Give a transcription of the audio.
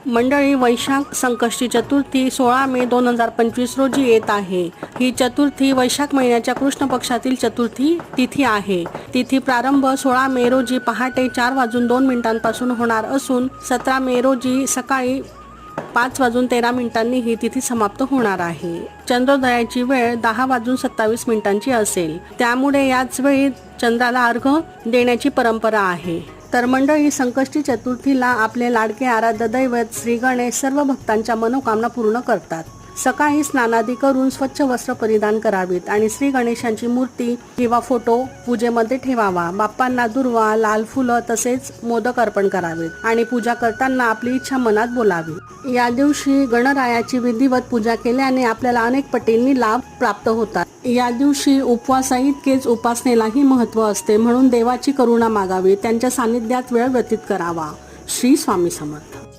मंडळी, वैशाख संकष्टी चतुर्थी 16 मे 2025 रोजी येत आहे. ही चतुर्थी वैशाख महिन्याच्या कृष्ण पक्षातील चतुर्थी तिथी आहे. तिथी प्रारंभ 16 मे रोजी पहाटे 4:02 होणार असून 17 मे रोजी सकाळी 5:13 ही तिथी समाप्त होणार आहे. चंद्रोदयाची वेळ 10:27 असेल. त्यामुळे याच वेळी चंद्राला अर्घ्य देण्याची परंपरा आहे. तर मंडळी, संकष्टी चतुर्थीला आपले लाडके आराध्य दैवत श्री गणेश सर्व भक्तांच्या मनोकामना पूर्ण करतात. सकाळी स्नानादी करून स्वच्छ वस्त्र परिधान करावीत आणि श्री गणेशांची मूर्ती किंवा फोटो पूजेमध्ये ठेवावा. बाप्पांना दुर्वा, लाल फुलं तसेच मोदक अर्पण करावेत आणि पूजा करताना आपली इच्छा मनात बोलावी. या दिवशी गणरायाची विधिवत पूजा केल्याने आपल्याला अनेक पटींनी लाभ प्राप्त होतात. या दिवशी उपवासाइतकेच उपासनेलाही महत्त्व असते, म्हणून देवाची करुणा मागावी, त्यांच्या सानिध्यात वेळ व्यतीत करावा. श्री स्वामी समर्थ.